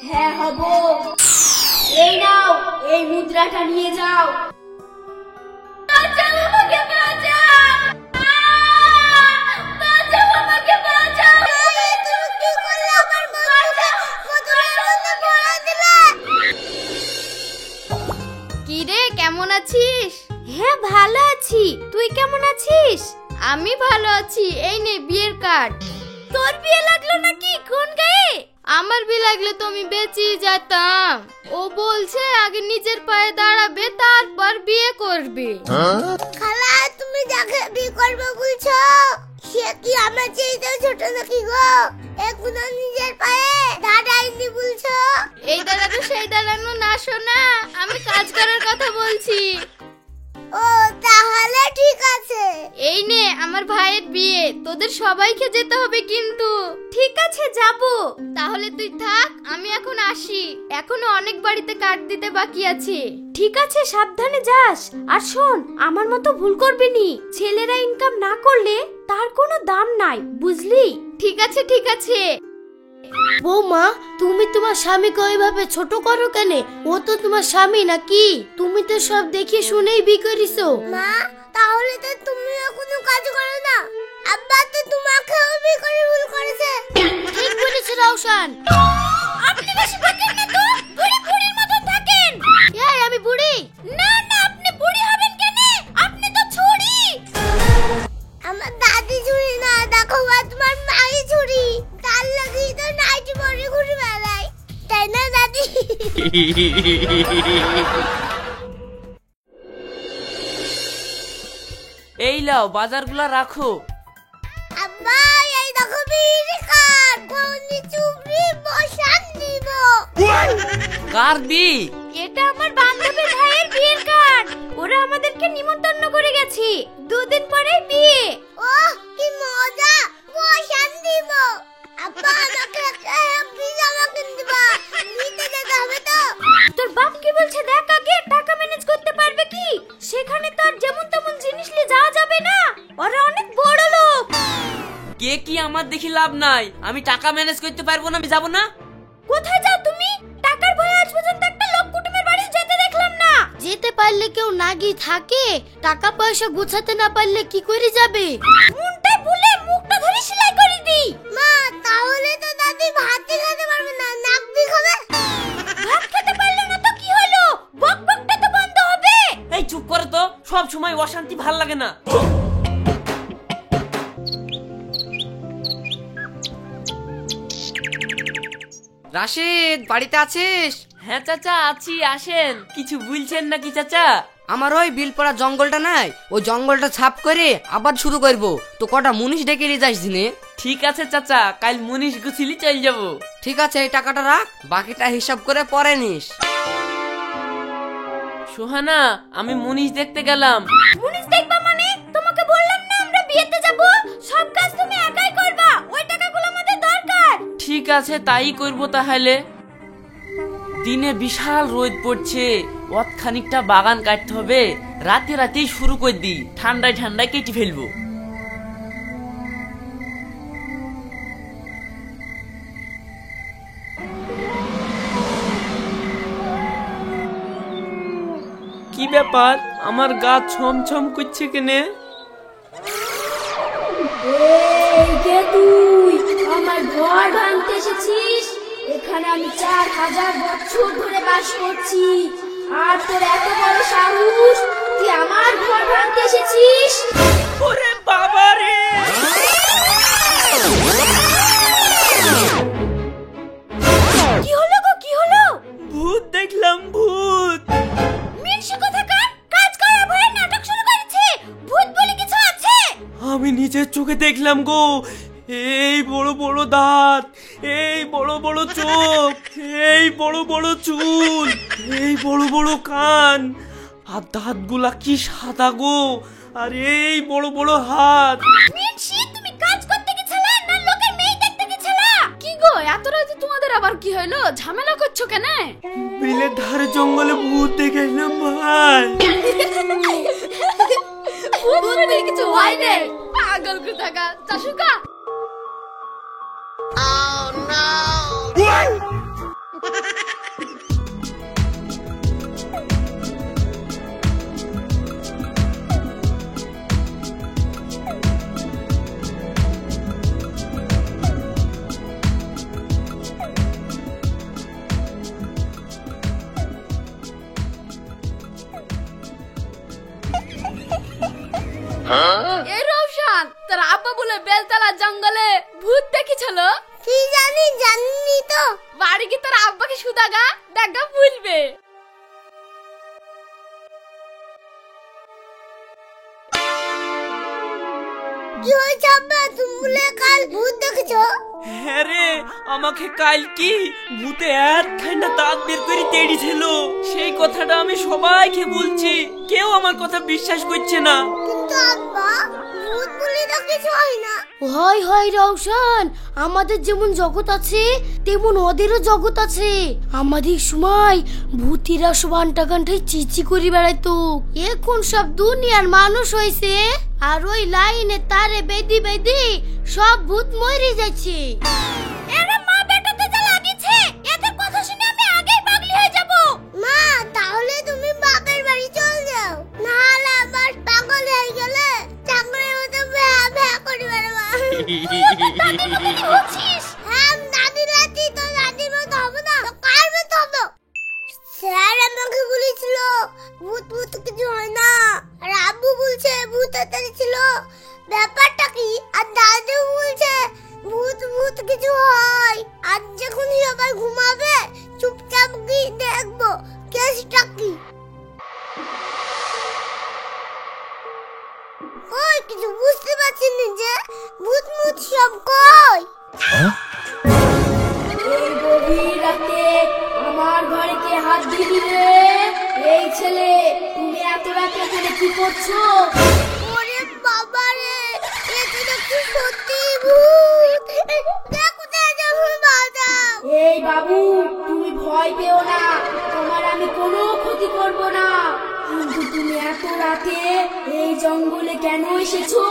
হ্যাঁ হব। এই নাও, এই মুদ্রাটা নিয়ে যাও। বাঁচাও আমাকে, বাঁচাও! বাঁচাও আমাকে, বাঁচাও! তুমি কি করলে আমার বউকে পুতুলের মধ্যে ভরা দিলে? কি রে, কেমন আছিস? হ্যাঁ ভালো আছি, তুই কেমন আছিস? আমি ভালো আছি। এই নে বিয়ের কার্ড। তোর বিয়ে লাগলো নাকি? কোন গায়ে? আমার বিয়ে লাগলে তো আমি বেঁচে যেতাম। ও বলছে আগে নিজের পায়ে দাঁড়াবে তারপর বিয়ে করবে। খালা, তুমি যাকে বিয়ে করবে বলছো সে কি আমার চেয়ে ছোট নাকি গো? এখনো নিজের পায়ে দাঁড়ায়নি বলছো? এই দাঁড়ানো সেই দাঁড়ানো না শোনা, আমি কাজ করার কথা বলছি। ও তাহলে ঠিক আছে। এই নে আমার ভাইয়ের বিয়ে, তোদের সবাইকে যেতে হবে কিন্তু। ঠিক আছে যাব। তাহলে তুই থাক, আমি এখন আসি। এখনো অনেক বাড়িতে কার্ড দিতে বাকি আছে। ঠিক আছে, সাবধানে যাস। আর শোন, আমার মতো ভুল করবি নি। ছেলেরা ইনকাম না করলে তার কোনো দাম নাই, বুঝলি? ঠিক আছে ঠিক আছে। বৌমা, তুমি তোমার স্বামীকে ওইভাবে ছোট করো কেন? ও তো তোমার স্বামী নাকি? তুমি তো সব দেখে শুনেই বিয়ে করিছো। মা, তাহলে তো তুমিও কোনো কাজ করো না। আব্বা তো তোমাকেও বিয়ে করে ভুল করেছে। ঠিক বলেছ রওশন। আপনি বেশি বকেন না তো, বুড়ি বুড়ির মতন থাকেন। এই আমি বুড়ি? না না, আপনি বুড়ি হবেন কেন? আপনি তো ছুরি। আমার দাদি ছুরি না, দেখো তোমার মাই ছুরি। তার লাগি তো নাইটি পরে ঘুরে বেড়ায়, তাই না দাদি? এই লাও, বাজারগুলা রাখো। আব্বা, এই দেখো বিড়ি কাট, বউনি চুবড়ি বসান দিব। কার বি? এটা আমার বান্ধবীর ভাইয়ের বিয়ের কার্ড। ওরা আমাদেরকে নিমন্ত্রণ করে গেছে, দুদিন পরে বিয়ে। ওহ কি মজা, বসান দিব। আব্বা, আমাকে একটা হ্যাপি জামা কিনে দিবা, নিতে যেতে হবে তো। তোর বাপ কি বলছে দেখ আগে, টাকা ম্যানেজ করতে পারবে কি? সেখানে তো আর যেমন তেমন জিনিস নিয়ে যাওয়া যাবে না, ওরা অনেক বড় লোক। কে কি আমার দেখি লাভ নাই, আমি টাকা ম্যানেজ করতে পারবো না, আমি যাব না। কোথায় যাও তুমি? টাকার ভয়ে আজ পর্যন্ত একটা লোক কুটুমের বাড়ি যেতে দেখলাম না। যেতে পারলে কেউ না গিয়ে থাকে, টাকা পয়সা গোছাতে না পারলে কি করে যাবে? মনটা ভুলে মুখটা ধরে সেলাই করে দি। মা, তাহলে তো দাদি ভাতই খেতে পারবে না, নাক দিয়ে খাবে। ভাত খেতে পারলে না তো কি হলো? বকবকটা তো বন্ধ হবে। এই চুপ করো তো, সব সময় অশান্তি ভাল লাগে না। রাশেদ, বাড়িতে আছিস? হ্যাঁ চাচা আছি, আসেন। কিছু বলছেন নাকি চাচা? আমার ওই বিল পড়া জঙ্গলটা নাই, ওই জঙ্গলটা ছাপ করে আবার শুরু করব। তো কটা মুনিশ ডেকে নিয়ে যাস দিনে। ঠিক আছে চাচা, কাল মুনিশ গুছিলি চল যাব। ঠিক আছে, এই টাকাটা রাখ, বাকিটা হিসাব করে পরে নিস। সোহানা, আমি মুনিশ দেখতে গেলাম। মুনিশ দেখবা মানে? তোমাকে বললাম না আমরা বিয়েতে যাব, সব কাজ তুমি একাই করবা। ওই টাকাগুলো আমাদের দরকার। ঠিক আছে, তাই করব তাহলে। দিনে বিশাল রোদ পড়ছে, অত খানিকটা বাগান কাটতে হবে। রাতে রাতেই শুরু করে দিই, ঠান্ডায় ঠান্ডায় কেটে ফেলবো। কি ব্যাপার, আমার গা ছমছম করছে কেনে? এই কে তুই? আমার ঘর ভাঙতে এসেছিস? এখানে আমি 4000 বছর ধরে বাস করছি, আর তোর এত বড় সাহস, তুই আমার ঘর ভাঙতে এসেছিস? ওরে বাবা রে! কি হলো গো, কি হলো? ভূত দেখলাম, ভূত। মিনসি কোথাকার, কাজ করার ভয়ে নাটক শুরু করেছে। ভূত বলে কিছু আছে? আমি নিজের চোখে দেখলাম গো, এই বড় বড় দাঁত, এই বড় বড় চোখ, এই বড় বড় চুল, এই বড় বড় কান, আর দাঁতগুলা কি সাদা গো, আর এই বড় বড় হাত। মিনসি, তুমি কাজ করতে গেছিলা না লোকের মেয়ে দেখতে গেছিলা? কি গো, এত রাতে তোমাদের আবার কি হলো? ঝামেলা করছো কেন? বিলের ধারে জঙ্গলে ভূত দেখে এলাম ভাই। ভূত বলে কিছু হয় না, পাগল কোথাকার। চাশুকা, Oh no! তো বাড়ি কি তোর আব্বাকে সুদাগা দেখা ভুলবে। কি হয়েছে আব্বা, তুমি বলে কাল ভূত দেখেছো? হ্যাঁ রে, আমাকে কাল কি ভূতে একখানা দাঁত বের করে তেড়িছিল। সেই কথাটা আমি সবাইকে বলছি, কেউ আমার কথা বিশ্বাস করছে না। কিন্তু আব্বা, ভূত বলে তো কিছু হয় না। হয় হয় রওশন, আমাদের যেমন জগৎ আছে তেমন ওদেরও জগৎ আছে। আমাদের সময় ভূতিরা সব আন্টা কান্টায় চিচি করে বেড়াইতো, এখন সব দুনিয়ার মানুষ হয়েছে আর ওই লাইনে তারে বেদি বেদি সব ভূত মরে যাচ্ছে। এরা মা বেটাতে যা লাগিছে, এদের কথা শুনে আমি আগেই পাগলি হয়ে যাব। মা, তাহলে তুমি বাপের বাড়ি চল যাও, নাহলে আবার পাগল হয়ে গেলে চাকরির মতো ভ্যা ভ্যা করে বেড়াবা। হ্যাঁ, দাদি লাতি তো দাদির মতো হবো না, তো কার মতো হবো? স্যার আমাকে বলেছিল ভূত ভূত কিছু হয় না, আর আব্বু বলছে ভূত তাড়াতাড়ি ছিল। ব্যাপারটা কি? আর দাদু বলছে ভূত ভূত কিছু হয়। আর যখন সবাই ঘুমাবে চুপচাপ গিয়ে দেখবো কেসটা কি। ওই কিছু বুঝতে পারছি না যে ভূত মুত সব কই। এই গভীর রাতে আমার ঘরে কে হাত দিলি রে? এই ছেলে, তুমি এত রাতে এখানে কি করছো? ওরে বাবা রে, এটা দেখছি সত্যি ভূত। দেখো দেখো বাজাও। এই বাবু, তুমি ভয় পেও না, তোমার আমি কোনো ক্ষতি করব না। কিন্তু তুমি এত রাতে এই জঙ্গলে কেন এসেছো?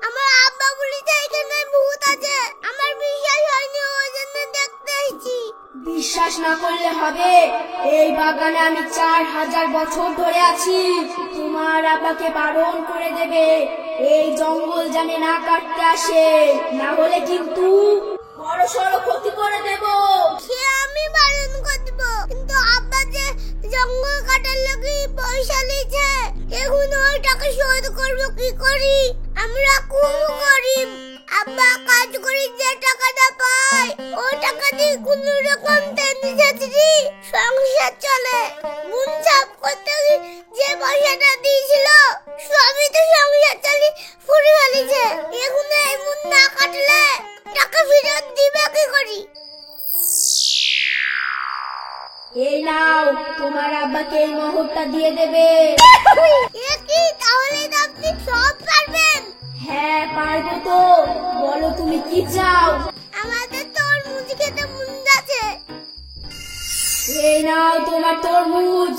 আমার আব্বা বলেছে এখানে ভূত আছে, আমার বিশ্বাস হয়নি, ওই জন্য দেখতে এসেছি। বিশ্বাস না করলে হবে, এই বাগানে আমি 4000 বছর ধরে আছি। তোমার আব্বাকে বারণ করে দেবে এই জঙ্গল জানে না কাটতে আসে, না হলে কিন্তু বড় সড়ো ক্ষতি করে দেব। সে আমি বারণ করব, কিন্তু আব্বা যে জঙ্গল কাটার লাগি পয়সা নিয়েছে, এখন ওই টাকা শোধ করবো কি করি? আমরা খুব গরিব, আব্বা কাজ করে যে টাকাটা পায় ওই টাকা দিয়ে কোন রকম টেনশন সংসার চলে। মুন সাফ করতে গিয়ে যে পয়সাটা দিয়েছিল সবই তো সংসার চালি ফুরে ফেলেছে। এখন এই মুন না কাটলে টাকা ফেরত দিবে কি করি? এই নাও, তোমার আব্বাকে এই মোহরটা দিয়ে দেবে। এ কি, তাহলে তো আপনি সব পারবেন? হ্যাঁ পারবো তো, বলো তুমি কি চাও? আমাদের তরমুজ খেতে মন যাচ্ছে। এই নাও তোমার তরমুজ।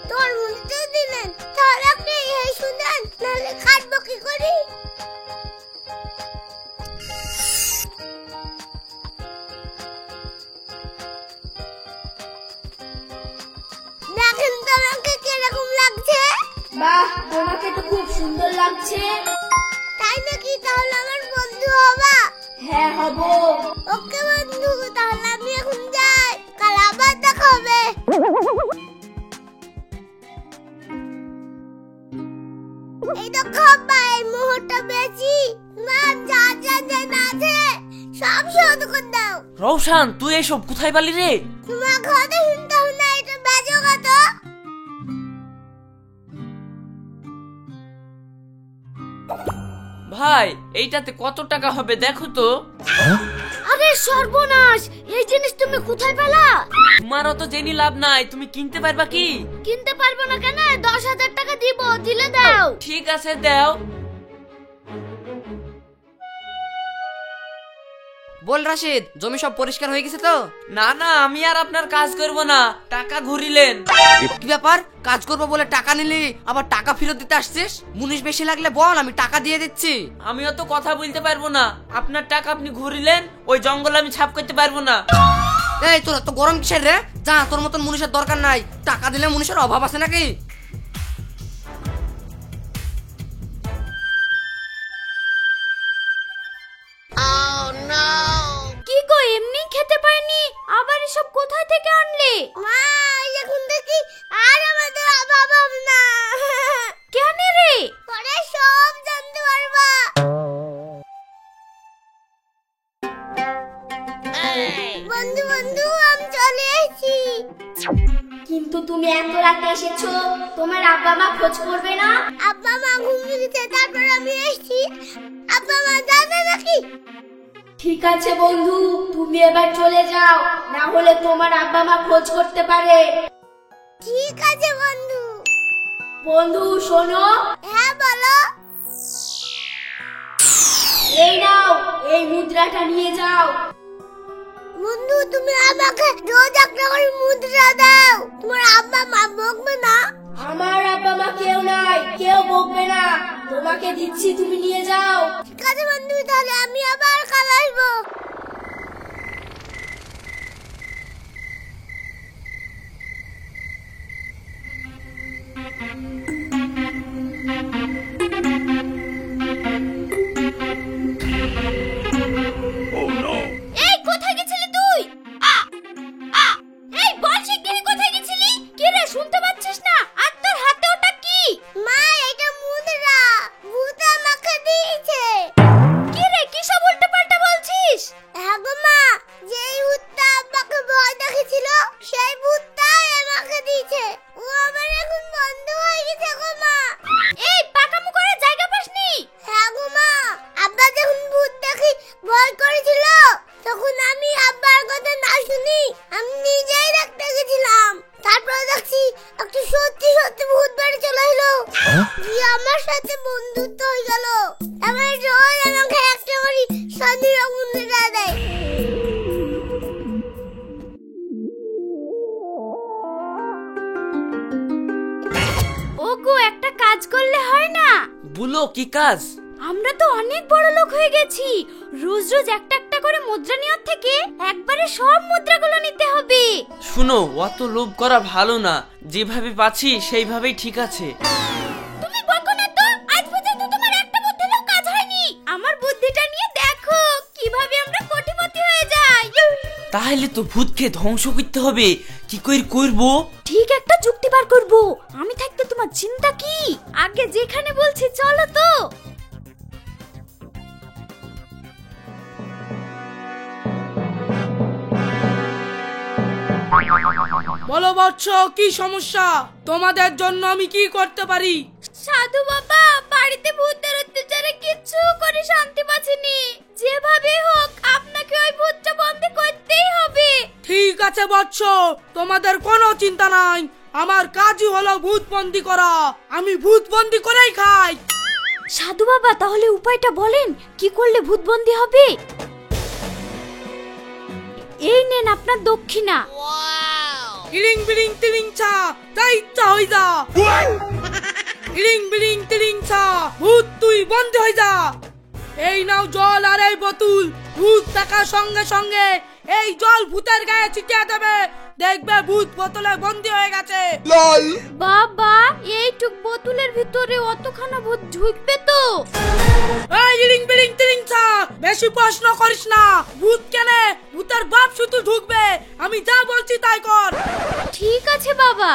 তরমুজ তো দিলেন, তাহলে আপনি এই শুনেন, নাহলে খাটবো কি করি? দেখেন তো আমাকে কিরকম লাগছে। বাহ, তোমাকে তো খুব সুন্দর লাগছে। তাই নাকি? তাহলে আমার বন্ধু হবা? হ্যাঁ হব। ওকে বন্ধু, তাহলে আমি এখন যাই, কাল আবার দেখা হবে। এই দেখো আব্বা, এই মোহরটা বেচি মা যা যা যা না আছে সব শোধ করে দাও। রওশন, তুই এসব কোথায় পালি রে? তোমার কথা শুনতে হবে না, এটা বেচো কত? ভাই, এইটাতে কত টাকা হবে দেখো তো। আরে সর্বনাশ, এই জিনিস তুমি কোথায় পেলা? তোমারও তো জেনে লাভ নাই, তুমি কিনতে পারবা কি? কিনতে পারবো না কেন? 10,000 টাকা দিব, দিলে দাও। ঠিক আছে, দাও। বল রাশিদ, জমি সব পরিষ্কার হয়ে গেছে তো? না না, আমি আর আপনার কাজ করব না, টাকা ঘুরিলেন। কি ব্যাপার, কাজ করবো বলে টাকা নিলি আবার টাকা ফেরত দিতে আসছিস? মুনিশ বেশি লাগলে বল, আমি টাকা দিয়ে দিচ্ছি। আমিও তো কথা বলতে পারবো না, আপনার টাকা আপনি ঘুরিলেন, ওই জঙ্গল আমি ছাপ করতে পারবো না। এই তোর তো গরম কিসের রে? যা, তোর মতন মুনিশের দরকার নাই, টাকা দিলে মুনিশের অভাব আছে নাকি? কি গো, এমনি খেতে পাইনি, আবার এসব কোথায় থেকে আনলে? মা, এখন দেখি আর আমাদের অভাব হবে না। কেন রে? পরে সব জানতে পারবা। কিন্তু তুমি এত রাতে এসেছো, তোমার আব্বা মা খোঁজ করবে না? আব্বা মা ঘুমিয়ে গেছে, তারপর আমি এসেছি। আব্বা মা জানে নাকি? ঠিক আছে বন্ধু, তুমি এবার চলে যাও, না হলে তোমার আব্বা মা খোঁজ করতে পারে। ঠিক আছে বন্ধু। বন্ধু শোনো। হ্যাঁ বলো। এই নাও, এই মুদ্রাটা নিয়ে যাও। বন্ধু তুমি আমাকে রোজ একটা করে মুদ্রা দাও, তোমার আব্বা মা বকবে না? আমার আব্বা মা কেউ নাই, কেউ বকবে না, তোমাকে দিচ্ছি, তুমি নিয়ে যাও। ঠিক আছে বন্ধু, তাহলে আমি আবার কাল আসবো। এই কোথায় গেছিলি তুই? এই বল শিগগিরই কোথায় গেছিলি? কি রে শুনতে পাচ্ছিস না? আর তোর হাতে ওটা কি? মা এটা মুদ্রা, ভূত আমাকে দিয়েছে। কি রে কি সব উল্টোপাল্টা বলছিস? হ্যাঁ গো মা, যেই ভূতটা আব্বাকে ভয় দেখেছিল সেই ভূতটাই আমাকে দিয়েছে। ও আবার এখন বন্ধ হয়ে গেছে গো মা। এই পাকামো করার জায়গা পাসনি? হ্যাঁ গো মা, আব্বা যখন ভূত দেখে ভয় করেছিল তখন আমি আব্বার কথা না শুনি আমি নিজেই দেখতে গেছিলাম। তারপর দেখছি একটা সত্যি সত্যি ভূত বাড়ি চলে এলো, দিয়ে আমার সাথে বন্ধুত্ব হয়ে গেল। এবার রোজ আমাকে একটা করে সন্ধ্যা মুদ্রা দেয়। ওগো একটা কাজ করলে হয় না? বলো কি কাজ? আমরা তো অনেক বড় লোক হয়ে গেছি, রোজ রোজ একটা একটা করে মুদ্রা নেওয়ার থেকে একবারে সব মুদ্রাগুলো নিতে হবে। শুনো, অত লোভ করা ভালো না, যেভাবে পাচ্ছি সেইভাবেই ঠিক আছে। তুমি বকো না তো, আজ পর্যন্ত তোমার একটা বুদ্ধিতেও কাজ হয়নি। আমার বুদ্ধিটা নিয়ে দেখো কিভাবে আমরা কোটিপতি হয়ে যাই। তাহলে তো ভূতকে ধ্বংস করতে হবে, কি করে করবো? ঠিক একটা যুক্তি বার করব। আমি থাকতে তোমার চিন্তা কি? আগে যেখানে বলছি চলো তো। বলো বৎস, কি সমস্যা? তোমাদের জন্য আমি কি করতে পারি? সাধু বাবা, বাড়িতে ভূতের অত্যাচারে কিচ্ছু করে শান্তি পাচ্ছিনি। যেভাবে হোক আপনাকে ওই ভূতটা বন্ধ করতেই হবে। ঠিক আছে বৎস, তোমাদের কোনো চিন্তা নাই, আমার কাজই হলো ভূত বন্দি করা। আমি ভূত বন্দি করেই খাই। সাধু বাবা, তাহলে উপায়টা বলেন, কি করলে ভূত বন্দী হবে? এই নেন আপনার দক্ষিণা। ইলিং বিলিং তিলিং ছা, যা ইচ্ছা হই যা। ইলিং বিলিং তিলিং ছা, ভূত তুই বন্ধ হয়ে যা। এই নাও জল আর এই বোতল, ভূত দেখার সঙ্গে সঙ্গে এই জল ভূতের গায়ে ছিটিয়ে দেবে, দেখবে ভূত বোতলে বন্দি হয়ে গেছে। বাবা, এইটুক বোতলের ভিতরে অতখানা ভূত ঢুকবে তো? এই ইলিং বিলিং তিলিং ছা, বেশি প্রশ্ন করিস না। ভূত কেনে, ভূতের বাপ শুধু ঢুকবে, আমি যা বলছি তাই কর। ঠিক আছে বাবা।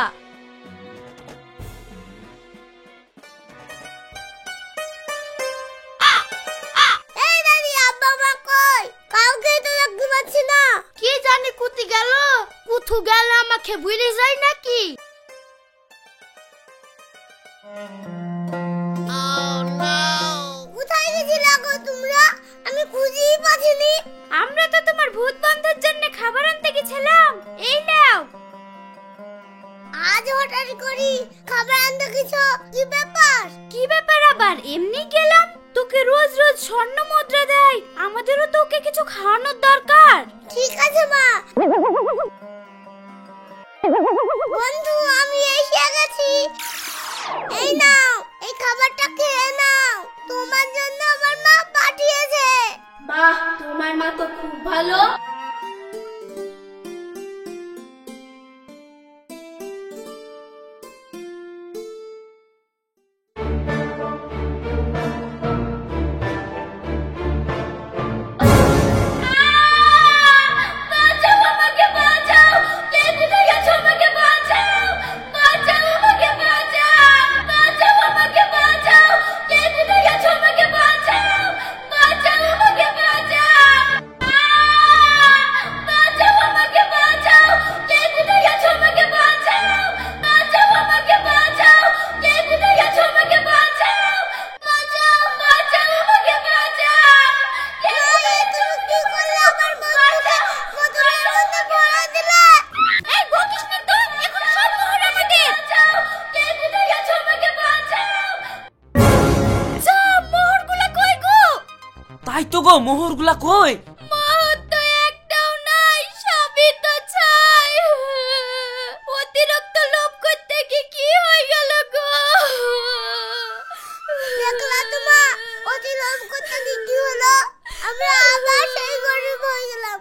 এই দাদি, আব্বা মা কই? কাউকে তো দেখতে পাচ্ছি না। কি জানি কুতি গেল, কুথু গেল, আমাকে ভুলে যায় নাকি? কোথায় গেছিলা গো তোমরা? আমি খুঁজেই পাচ্ছিনি। আমরা তো তোমার ভূত বন্ধের জন্য খাবার আনতে গেছিলাম, এই নাও। আজ হঠাৎ করি খাবার আনতে গেছো, কি ব্যাপার? কি ব্যাপার আবার? এমনি গেলাম। তোকে রোজ রোজ স্বর্ণ মুদ্রা দেয়, আমাদেরও তো ওকে কিছু খাওয়ানোর দরকার। ঠিক আছে মা। বন্ধু, আমি এসে গেছি। এই নাও, এই খাবারটা খেয়ে নাও, তোমার জন্য আমার মা পাঠিয়েছে। বাহ, তোমার মা তো খুব ভালো। মোহরগুলা কই? মোহর তো একটাও নাই, সবই তো ছাই। অতিরিক্ত লোভ করতে গিয়ে কি হয়ে গেল গো? দেখলা তোমা, অতি লোভ করতে কি হলো? আমরা আবার সেই গরিব হয়ে গেলাম।